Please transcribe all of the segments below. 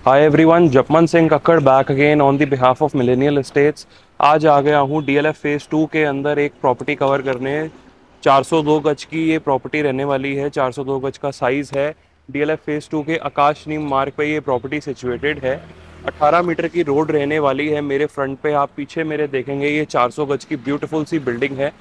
Hi everyone, Japman Singh Kakkar back again on the behalf of millennial estates. आज आ गया हूँ डीएलएफ फेज़ 2 के अंदर एक प्रॉपर्टी कवर करने। 402 गज की ये प्रॉपर्टी रहने वाली है। 402 गज का साइज़ है। डीएलएफ फेज़ 2 के आकाश नीम मार्ग पे ये प्रॉपर्टी सिचुएटेड है। 18 मीटर की रोड रहने वाली है। मेरे फ्रंट पे आप पीछे मेरे देखेंगे, ये 400 गज की ब्यूटीफुल सी बिल्डिंग है।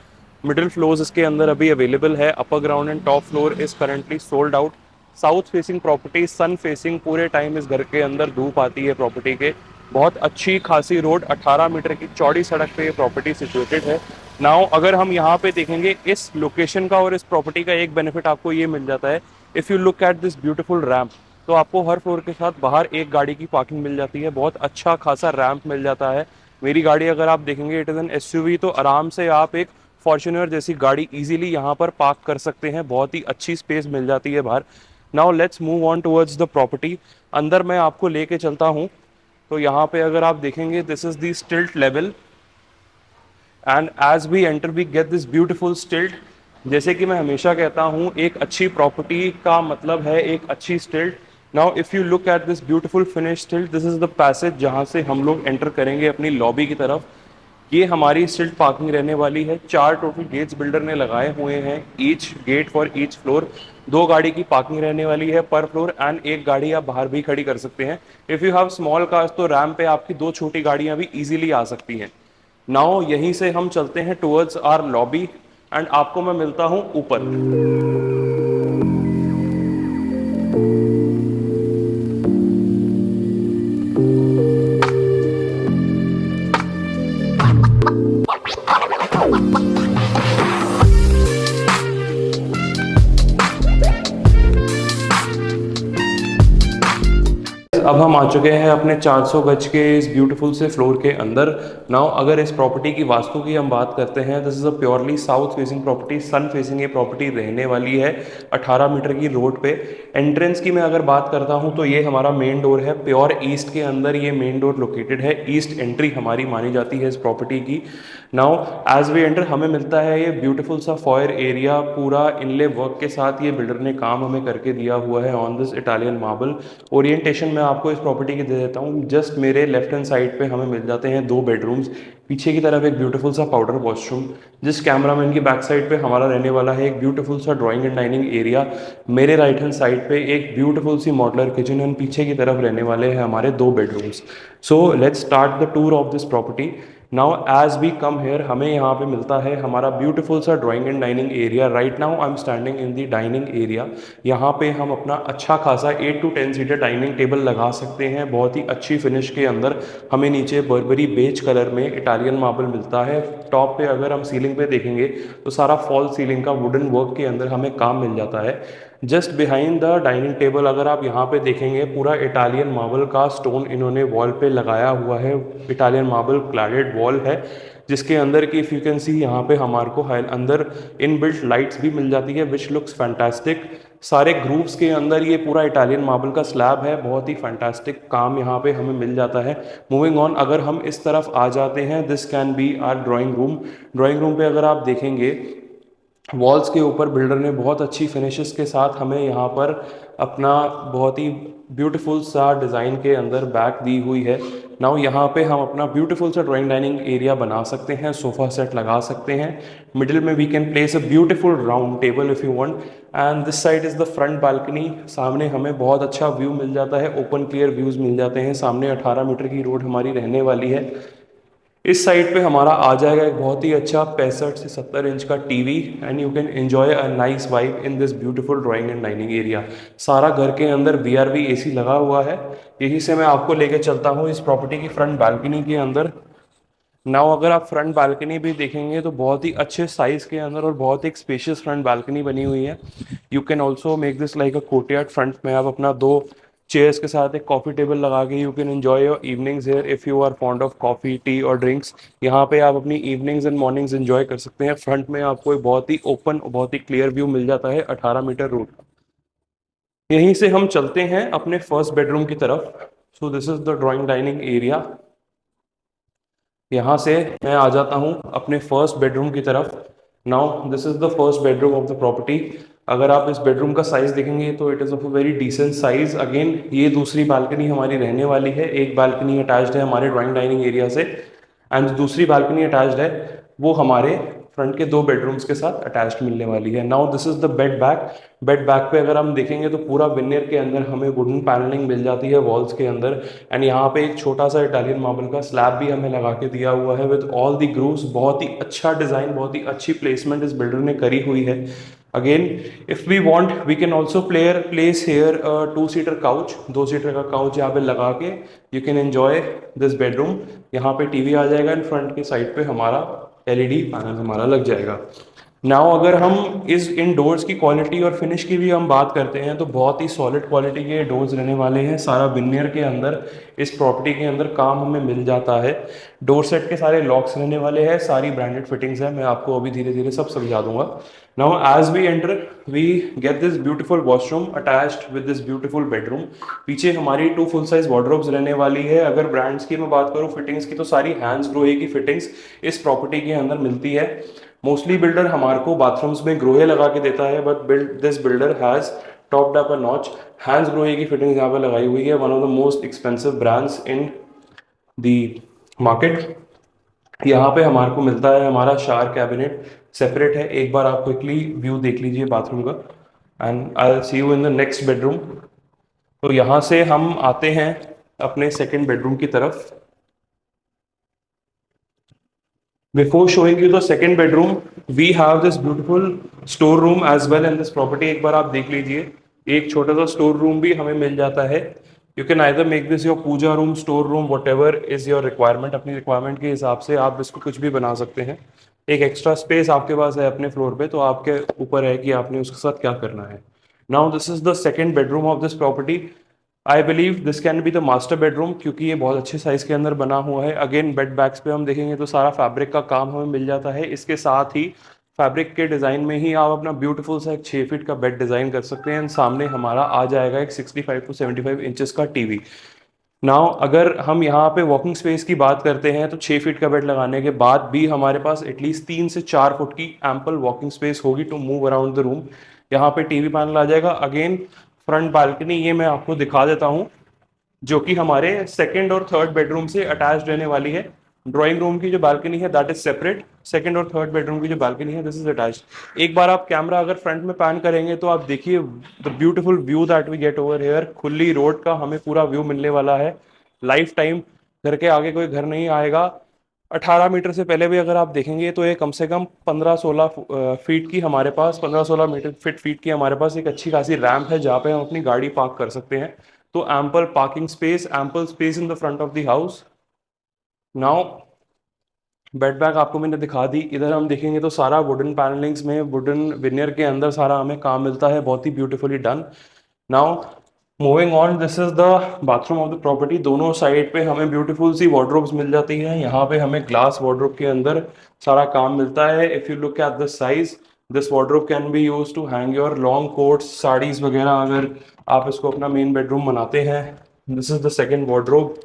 मिडिल फ्लोर्स इसके अंदर अभी अवेलेबल है। Upper ground and top floor is currently sold out. South facing property, sun facing, पूरे टाइम इस घर के अंदर धूप आती है प्रॉपर्टी के। बहुत अच्छी खासी रोड, 18 मीटर की चौड़ी सड़क पे ये प्रॉपर्टी सिचुएटेड है। नाउ अगर हम यहाँ पे देखेंगे इस लोकेशन का और इस प्रॉपर्टी का एक बेनिफिट आपको ये मिल जाता है। If you look at this beautiful ramp, तो आपको हर फ्लोर के साथ बाहर एक गाड़ी की पार्किंग मिल जाती है। बहुत अच्छा खासा रैम्प मिल जाता है। मेरी गाड़ी अगर आप देखेंगे, इट इज़ एन एसयूवी, तो आराम से आप एक फॉर्च्यूनर जैसी गाड़ी इजीली यहाँ पर पार्क कर सकते हैं। बहुत ही अच्छी स्पेस मिल जाती है बाहर। Now let's move on towards the property. अंदर मैं आपको लेके चलता हूँ। तो यहाँ पे अगर आप देखेंगे, this is the stilt level, and as we enter we get this beautiful stilt. जैसे कि मैं हमेशा कहता हूँ, एक अच्छी प्रॉपर्टी का मतलब है एक अच्छी स्टिल्ट। Now if you look at this beautiful finish स्टिल्ट, दिस इज द पैसेज जहाँ से हम लोग एंटर करेंगे अपनी लॉबी की तरफ। ये हमारी स्टिल्ट पार्किंग रहने वाली है। 4 टोटल गेट्स बिल्डर ने लगाए हुए हैं, each get for each floor. 2 गाड़ी की पार्किंग रहने वाली है पर फ्लोर, एंड एक गाड़ी आप बाहर भी खड़ी कर सकते हैं। If you have small cars, तो रैम्प पे आपकी 2 छोटी गाड़ियां भी इजीली आ सकती हैं। नाउ यहीं से हम चलते हैं टुवर्ड्स आर लॉबी, एंड आपको मैं मिलता हूं ऊपर। अब हम आ चुके हैं अपने 400 गज के इस ब्यूटीफुल से फ्लोर के अंदर। नाउ अगर इस प्रॉपर्टी की वास्तु की हम बात करते हैं, this is a purely south facing property, sun facing ये प्रॉपर्टी रहने वाली है। 18 मीटर की रोड पे। एंट्रेंस की मैं अगर बात करता हूं, तो ये हमारा मेन डोर है। प्योर ईस्ट के अंदर ये मेन डोर लोकेटेड है। ईस्ट एंट्री हमारी मानी जाती है इस प्रॉपर्टी की। नाउ एज वी एंटर हमें मिलता है ये ब्यूटीफुल सा फॉयर एरिया, पूरा इनले वर्क के साथ ये बिल्डर ने काम हमें करके दिया हुआ है on this Italian marble. Orientation मैं आपको इस प्रॉपर्टी की दे देता हूँ। जस्ट मेरे लेफ्ट हैंड साइड पे हमें मिल जाते हैं 2 बेडरूम्स। पीछे की तरफ एक ब्यूटीफुल सा पाउडर वॉशरूम। जिस कैमरामैन की बैक साइड पे हमारा रहने वाला है एक ब्यूटीफुल सा ड्राइंग एंड डाइनिंग एरिया। मेरे राइट हैंड साइड पे एक ब्यूटीफुल सी मॉडलर किचन, एंड पीछे की तरफ रहने वाले हैं हमारे 2 bedrooms. So let's start the tour of this property. Now as we come here, हमें यहाँ पे मिलता है हमारा ब्यूटीफुल सा drawing and dining area. Right now I am standing in the dining area. यहाँ पे हम अपना अच्छा खासा 8 to 10 सीटर डाइनिंग टेबल लगा सकते हैं। बहुत ही अच्छी फिनिश के अंदर हमें नीचे बर्बरी बेज कलर में इटालियन मार्बल मिलता है। टॉप पे अगर हम सीलिंग पे देखेंगे, तो सारा फॉल सीलिंग का वुडन वर्क के अंदर हमें काम मिल जाता है। Just behind the dining table अगर आप यहाँ पे देखेंगे, पूरा इटालियन मार्बल का स्टोन इन्होंने वॉल पे लगाया हुआ है। इटालियन मार्बल क्लैडेड वॉल है, जिसके अंदर की इफ यू कैन सी, यहाँ पे हमारे को अंदर इन बिल्ट लाइट्स भी मिल जाती है, विच लुक्स फैंटास्टिक। सारे ग्रुप्स के अंदर ये पूरा इटालियन मार्बल का स्लैब है। बहुत ही फैंटास्टिक काम यहाँ पे हमें मिल जाता है। मूविंग ऑन, अगर हम इस तरफ आ जाते हैं, this can be our drawing room. Drawing room पे अगर आप देखेंगे, वॉल्स के ऊपर बिल्डर ने बहुत अच्छी फिनिशेस के साथ हमें यहाँ पर अपना बहुत ही ब्यूटीफुल सा डिज़ाइन के अंदर बैक दी हुई है। नाउ यहाँ पे हम अपना ब्यूटीफुल सा ड्राइंग डाइनिंग एरिया बना सकते हैं, सोफ़ा सेट लगा सकते हैं। मिडिल में we can place a beautiful round table if you want, and this side is the front balcony. सामने हमें बहुत अच्छा व्यू मिल जाता है, ओपन क्लियर व्यूज़ मिल जाते हैं। सामने 18 मीटर की रोड हमारी रहने वाली है। इस साइड पे हमारा आ जाएगा एक बहुत ही अच्छा 65 से 70 इंच का TV, and you can enjoy a nice vibe in this beautiful drawing and dining area. सारा घर के अंदर वीआरवी एसी लगा हुआ है। यहीं से मैं आपको लेके चलता हूँ इस प्रॉपर्टी की फ्रंट बालकनी के अंदर। नाउ अगर आप फ्रंट बालकनी भी देखेंगे, तो बहुत ही अच्छे साइज के अंदर और बहुत एक स्पेशियस फ्रंट बालकनी बनी हुई है। You can also make this like a courtyard. Front में आप अपना 2 चेयर्स के साथ एक कॉफ़ी टेबल लगा के you can enjoy your evenings here if you are fond of coffee, tea और ड्रिंक्स। यहाँ पे आप अपनी इवनिंग्स एंड मॉर्निंग्स एंजॉय कर सकते हैं। फ्रंट में आपको एक बहुत ही ओपन और बहुत ही क्लियर व्यू मिल जाता है 18 मीटर रोड का। यहीं से हम चलते हैं अपने फर्स्ट बेडरूम की तरफ। सो this is the drawing dining area. यहाँ से मैं आ जाता हूँ अपने फर्स्ट बेडरूम की तरफ। Now this is the first bedroom of the property. अगर आप इस बेडरूम का साइज़ देखेंगे तो it is of a very decent size. Again ये दूसरी बालकनी हमारी रहने वाली है, एक बालकनी अटैच्ड है हमारे ड्राइंग डाइनिंग एरिया से, एंड दूसरी बालकनी अटैच्ड है वो हमारे फ्रंट के 2 बेडरूम्स के साथ अटैच्ड मिलने वाली है। Now this is the bed back. Bed back पे अगर हम देखेंगे तो पूरा विनियर के अंदर हमें वुडन पैनलिंग मिल जाती है वॉल्स के अंदर, एंड यहाँ पे एक छोटा सा इटालियन मार्बल का स्लैब भी हमें लगा के दिया हुआ है विद ऑल दी ग्रूव्स। बहुत ही अच्छा डिज़ाइन, बहुत ही अच्छी प्लेसमेंट इस बिल्डर ने करी हुई है। Again if we want we can also place here 2 seater couch, 2 seater का काउच यहाँ पे लगा के you can enjoy this bedroom. यहाँ पे टीवी आ जाएगा एंड फ्रंट के साइड पे हमारा एलईडी पैनल हमारा लग जाएगा। नाउ अगर हम इस इन डोर्स की क्वालिटी और फिनिश की भी हम बात करते हैं तो बहुत ही सॉलिड क्वालिटी के डोर्स रहने वाले हैं। सारा विनियर के अंदर इस प्रॉपर्टी के अंदर काम हमें मिल जाता है। डोर सेट के सारे लॉक्स रहने वाले हैं, सारी ब्रांडेड फिटिंग्स हैं, मैं आपको अभी धीरे धीरे सब समझा दूंगा। Now as we enter we get this beautiful washroom attached with this beautiful bedroom. पीछे हमारी 2 फुल साइज वार्डरोब्स रहने वाली है। अगर ब्रांड्स की मैं बात करूँ फिटिंग्स की तो सारी हैंड्स ग्रोहे की फिटिंग्स इस प्रॉपर्टी के अंदर मिलती है। मोस्टली बिल्डर हमारे को बाथरूम्स में ग्रोहे लगा के देता है, but this builder has topped up a notch. Hands Grohe की फिटिंग यहाँ पे लगाई हुई है, one of the most expensive brands in the market. यहाँ पे हमारे को मिलता है हमारा शावर कैबिनेट सेपरेट है। एक बार आप क्विकली व्यू देख लीजिए बाथरूम का and I will see you in the next bedroom. तो यहाँ से हम आते हैं अपने सेकंड बेडरूम की तरफ। Before showing you the second bedroom, we have this beautiful store room as well in this property। एक बार आप देख लीजिए, एक छोटा सा स्टोर रूम भी हमें मिल जाता है। You can either make this your puja room, store room, whatever is your requirement. अपनी रिक्वायरमेंट के हिसाब से आप इसको कुछ भी बना सकते हैं। एक एक्स्ट्रा स्पेस आपके पास है अपने फ्लोर पे, तो आपके ऊपर है कि आपने उसके साथ क्या करना है। Now this is the second bedroom of this property. I believe this can be the master bedroom, क्योंकि ये बहुत अच्छे साइज के अंदर बना हुआ है। अगेन बेड बैक्स पे हम देखेंगे तो सारा फैब्रिक का काम हमें मिल जाता है। इसके साथ ही फैब्रिक के डिज़ाइन में ही आप अपना ब्यूटीफुल सा एक 6 फीट का बेड डिज़ाइन कर सकते हैं। सामने हमारा आ जाएगा एक 65 टू 75 इंचेस का टीवी। नाउ अगर हम यहाँ पे वॉकिंग स्पेस की बात करते हैं तो 6 फीट का बेड लगाने के बाद भी हमारे पास एटलीस्ट 3 से 4 फुट की एम्पल वॉकिंग स्पेस होगी to move around the room. यहाँ पे टीवी पैनल आ जाएगा। अगेन फ्रंट बालकनी ये मैं आपको दिखा देता हूँ, जो कि हमारे सेकंड और थर्ड बेडरूम से अटैच रहने वाली है। ड्राइंग रूम की जो बालकनी है दैट इज सेपरेट, सेकंड और थर्ड बेडरूम की जो बालकनी है दिस इज अटैच्ड। एक बार आप कैमरा अगर फ्रंट में पैन करेंगे तो आप देखिए the beautiful view that we get over here. खुली रोड का हमें पूरा व्यू मिलने वाला है। लाइफ टाइम घर के आगे कोई घर नहीं आएगा। 18 मीटर से पहले भी अगर आप देखेंगे तो ये कम से कम 15-16 फीट की हमारे पास 15-16 मीटर फीट की हमारे पास एक अच्छी खासी रैम्प है जहाँ पे हम अपनी गाड़ी पार्क कर सकते हैं। तो ample parking space, ample space in the front of the house. Now bed bag आपको मैंने दिखा दी। इधर हम देखेंगे तो सारा वुडन पैनलिंग्स में वुडन विनियर के अंदर सारा हमें काम मिलता है, बहुत ही beautifully done. Now moving on, this is the bathroom of the property. दोनों साइड पे हमें ब्यूटीफुल सी वार्डरोब्स मिल जाती हैं। यहाँ पे हमें ग्लास वार्डरोब के अंदर सारा काम मिलता है। If you look at the size, this wardrobe can be use to hang your long coats, saris वगैरह, अगर आप इसको अपना मेन बेडरूम बनाते हैं। This is the second wardrobe.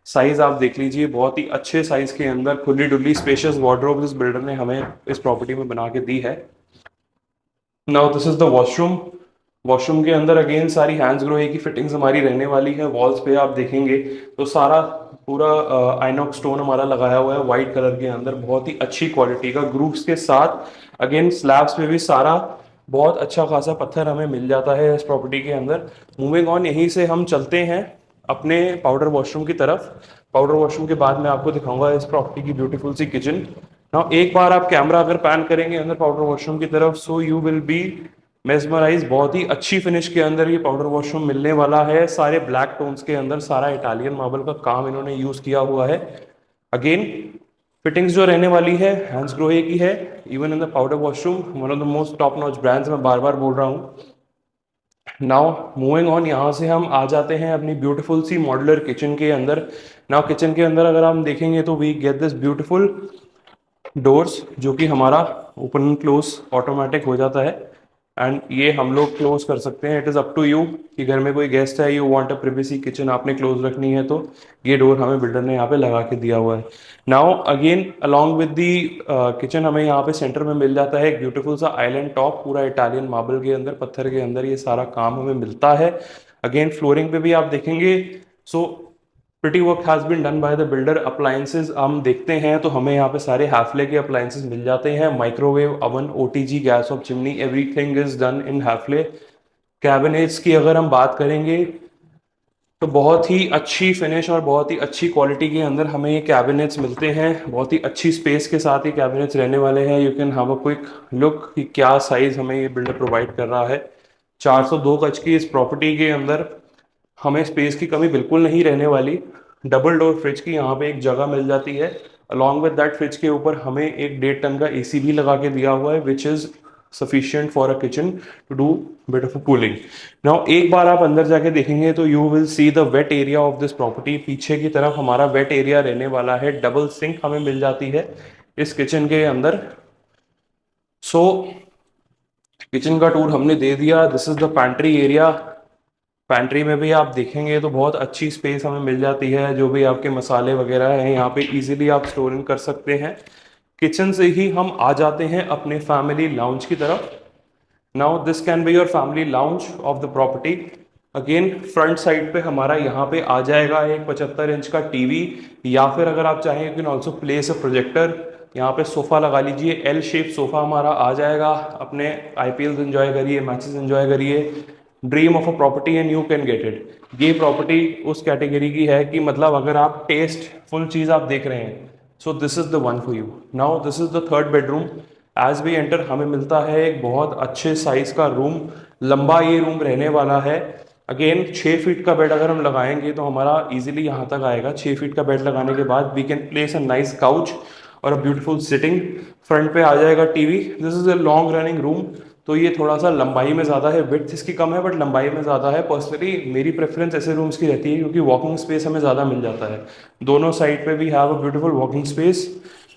Size आप देख लीजिए, बहुत ही अच्छे साइज के अंदर खुली डुली स्पेशियस वार्डरोब इस बिल्डर ने हमें इस प्रॉपर्टी में बना के दी है। Now this is the washroom. Washroom के अंदर अगेन सारी हैंड्स ग्रोहे की फिटिंग्स हमारी रहने वाली है। वॉल्स पे आप देखेंगे तो सारा पूरा आइनॉक्स स्टोन हमारा लगाया हुआ है वाइट कलर के अंदर, बहुत ही अच्छी क्वालिटी का ग्रूव्स के साथ। अगेन स्लैब्स पे भी सारा बहुत अच्छा खासा पत्थर हमें मिल जाता है इस प्रॉपर्टी के अंदर। मूविंग ऑन, यहीं से हम चलते हैं अपने पाउडर वॉशरूम की तरफ। पाउडर वॉशरूम के बाद मैं आपको दिखाऊंगा इस प्रॉपर्टी की ब्यूटीफुल सी किचन। नाउ एक बार आप कैमरा अगर पैन करेंगे अंदर पाउडर वॉशरूम की तरफ, so you will be mesmerise. बहुत ही अच्छी फिनिश के अंदर ये पाउडर वॉशरूम मिलने वाला है। सारे ब्लैक टोन्स के अंदर सारा इटालियन मार्बल का काम इन्होंने यूज किया हुआ है। अगेन फिटिंग्स जो रहने वाली है हैंड्स ग्रोहे की है, even in the powder washroom, one of the most top notch brands, मैं बार बार बोल रहा हूँ। नाउ मूविंग ऑन, यहाँ से हम आ जाते हैं अपनी ब्यूटीफुल सी मॉड्यूलर किचन के अंदर। नाउ किचन के अंदर अगर हम देखेंगे तो we get this beautiful doors, जो कि हमारा ओपन एंड क्लोज ऑटोमेटिक हो जाता है। एंड ये हम लोग क्लोज कर सकते हैं। It is up to you कि घर में कोई गेस्ट है, you want a privacy, kitchen आपने क्लोज रखनी है, तो ये डोर हमें बिल्डर ने यहाँ पे लगा के दिया हुआ है। Now again along with the kitchen हमें यहाँ पे सेंटर में मिल जाता है एक ब्यूटीफुल सा आइलैंड टॉप, पूरा इटालियन मार्बल के अंदर, पत्थर के अंदर ये सारा काम हमें मिलता है। अगेन फ्लोरिंग पे भी आप देखेंगे, so pretty work has been done by the builder. Appliances हम देखते हैं तो हमें यहाँ पे सारे हैफले के अप्लायंसेज मिल जाते हैं, microwave oven, OTG, gas of chimney, everything is done in Hafele. Cabinets की अगर हम बात करेंगे तो बहुत ही अच्छी फिनिश और बहुत ही अच्छी क्वालिटी के अंदर हमें ये कैबिनेट्स मिलते हैं। बहुत ही अच्छी स्पेस के साथ ये कैबिनेट्स रहने वाले हैं। You can have a quick look कि क्या साइज हमें ये बिल्डर प्रोवाइड कर रहा है। 402 गज की इस प्रॉपर्टी के अंदर हमें स्पेस की कमी बिल्कुल नहीं रहने वाली। डबल डोर फ्रिज की यहाँ पे एक जगह मिल जाती है। अलॉन्ग विद दैट फ्रिज के ऊपर हमें एक 1.5 टन का एसी भी लगा के दिया हुआ है, which is sufficient for a kitchen to do bit of cooling. Now एक बार आप अंदर जाके देखेंगे तो you will see the wet area of this property. पीछे की तरफ हमारा वेट एरिया रहने वाला है। डबल सिंक हमें मिल जाती है इस किचन के अंदर। सो किचन का टूर हमने दे दिया। This is the pantry area. Pantry में भी आप देखेंगे तो बहुत अच्छी स्पेस हमें मिल जाती है। जो भी आपके मसाले वगैरह हैं यहाँ पे इजीली आप स्टोर इन कर सकते हैं। किचन से ही हम आ जाते हैं अपने फैमिली लाउंज की तरफ। Now this can be your family lounge of the property. Again front side पे हमारा यहाँ पे आ जाएगा एक 75 इंच का टीवी, या फिर अगर आप चाहें you can also place a projector. यहाँ पे सोफा लगा लीजिए, एल शेप सोफा हमारा आ जाएगा। अपने आईपीएल एंजॉय करिए, मैचेस एंजॉय करिए। Dream of a property and you can get it. ये प्रॉपर्टी उस कैटेगरी की है कि मतलब अगर आप टेस्ट फुल चीज आप देख रहे हैं, so this is the one for you. Now this is the third bedroom. As we enter हमें मिलता है एक बहुत अच्छे साइज का रूम। लंबा ये रूम रहने वाला है। अगेन 6 फीट का बेड अगर हम लगाएंगे तो हमारा इजीली यहाँ तक आएगा। 6 फीट का बेड लगाने के बाद we can place a nice couch और अ ब्यूटीफुल सिटिंग। फ्रंट पे आ जाएगा TV. This is a long running room, तो ये थोड़ा सा लंबाई में ज़्यादा है, विड्थ इसकी कम है बट लंबाई में ज़्यादा है। पर्सनली मेरी प्रेफरेंस ऐसे रूम्स की रहती है क्योंकि वॉकिंग स्पेस हमें ज़्यादा मिल जाता है। दोनों साइड पे भी have a beautiful walking space.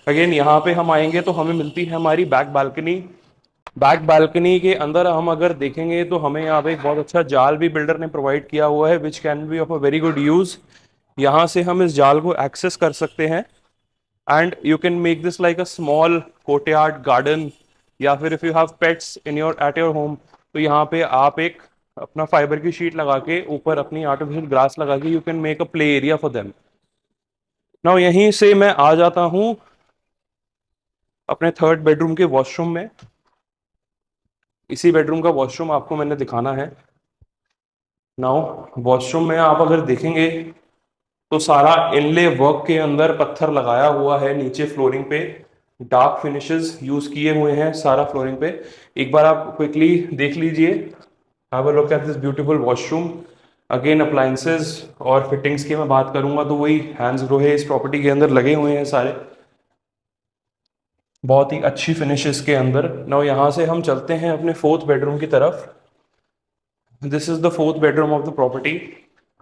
Again यहाँ पे हम आएंगे तो हमें मिलती है हमारी बैक बालकनी। बैक बालकनी के अंदर हम अगर देखेंगे तो हमें यहाँ पे एक बहुत अच्छा जाल भी बिल्डर ने प्रोवाइड किया हुआ है, which can be of a very good use. यहाँ से हम इस जाल को एक्सेस कर सकते हैं and you can make this like a small courtyard garden, या फिर if you have pets in your at your home तो यहाँ पे आप एक अपना फाइबर की शीट लगा के ऊपर अपनी आर्टिफिशियल ग्रास लगा के you can make a play area for them. Now यहीं से मैं आ जाता हूँ अपने थर्ड बेडरूम के वॉशरूम में। इसी बेडरूम का वॉशरूम आपको मैंने दिखाना है। नाउ वॉशरूम में आप अगर देखेंगे तो सारा इनले वर्क के अंदर पत्थर लगाया हुआ है। नीचे फ्लोरिंग पे डार्क फिनिशेस यूज किए हुए हैं सारा फ्लोरिंग पे। एक बार आप क्विकली देख लीजिए, have a look at this beautiful washroom. Again appliances और फिटिंग्स की मैं बात करूंगा तो वही हैंड्स ग्रो है इस प्रॉपर्टी के अंदर लगे हुए हैं सारे, बहुत ही अच्छी फिनिशेस के अंदर। नाउ यहाँ से हम चलते हैं अपने फोर्थ बेडरूम की तरफ। This is the fourth bedroom of the property.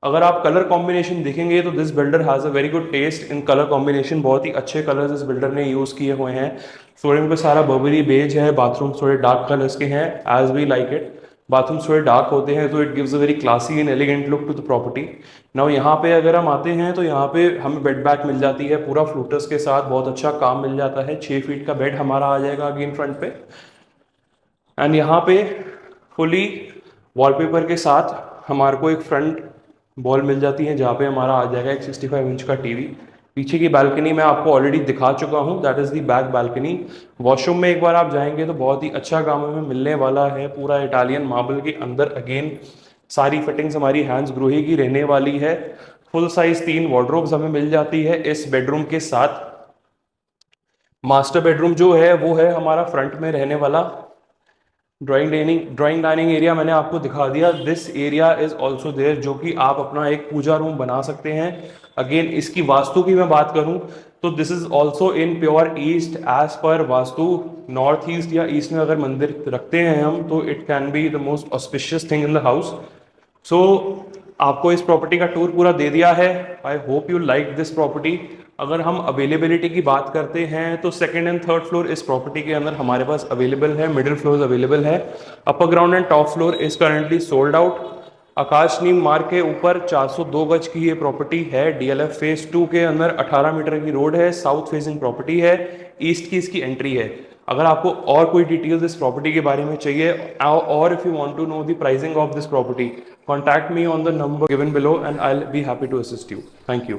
अगर आप कलर कॉम्बिनेशन देखेंगे तो this builder has a very good taste in colour combination. बहुत ही अच्छे कलर्स इस बिल्डर ने यूज़ किए हुए हैं। फ्लोरिंग पे सारा बर्बरी बेज है। बाथरूम थोड़े डार्क कलर्स के हैं, as we like it. Bathroom थोड़े डार्क होते हैं तो it gives a very classy and elegant look to the property. Now यहाँ पे अगर हम आते हैं तो यहाँ पे हमें बेड बैक मिल जाती है पूरा फ्लूटर्स के साथ, बहुत अच्छा काम मिल जाता है। 6 फीट का बेड हमारा आ जाएगा अगेन फ्रंट पे। एंड यहाँ पे फुली वॉलपेपर के साथ हमारे को एक फ्रंट वॉल मिल जाती है जहाँ पे हमारा आ जाएगा एक 65 इंच का टीवी। पीछे की बालकनी मैं आपको ऑलरेडी दिखा चुका हूँ, that is the back balcony. Washroom में एक बार आप जाएंगे तो बहुत ही अच्छा काम हमें मिलने वाला है, पूरा इटालियन मार्बल के अंदर। अगेन सारी फिटिंग्स हमारी हैंड्स ग्रोही की रहने वाली है। फुल साइज 3 वार्डरोब्स हमें मिल जाती है इस बेडरूम के साथ। मास्टर बेडरूम जो है वो है हमारा फ्रंट में रहने वाला। ड्राइंग डाइनिंग एरिया मैंने आपको दिखा दिया। This area is also there, जो कि आप अपना एक पूजा रूम बना सकते हैं। अगेन इसकी वास्तु की मैं बात करूं तो this is also in pure east as per vastu. North east या ईस्ट में अगर मंदिर रखते हैं हम तो it can be the most auspicious thing in the house. So आपको इस प्रॉपर्टी का टूर पूरा दे दिया है। I hope you like this property. अगर हम अवेलेबिलिटी की बात करते हैं तो सेकंड एंड थर्ड फ्लोर इस प्रॉपर्टी के अंदर हमारे पास अवेलेबल है, मिडिल फ्लोर अवेलेबल है, upper ground and top floor is currently sold out. Akash Neem Marg के ऊपर 402 गज की ये प्रॉपर्टी है, डीएलएफ फेज 2 के अंदर 18 मीटर की रोड है, साउथ फेसिंग प्रॉपर्टी है, ईस्ट की इसकी एंट्री है। अगर आपको और कोई डिटेल्स इस प्रॉपर्टी के बारे में चाहिए और if you want to know the pricing of this property, contact me on the number given below and I will be happy to assist you. Thank you.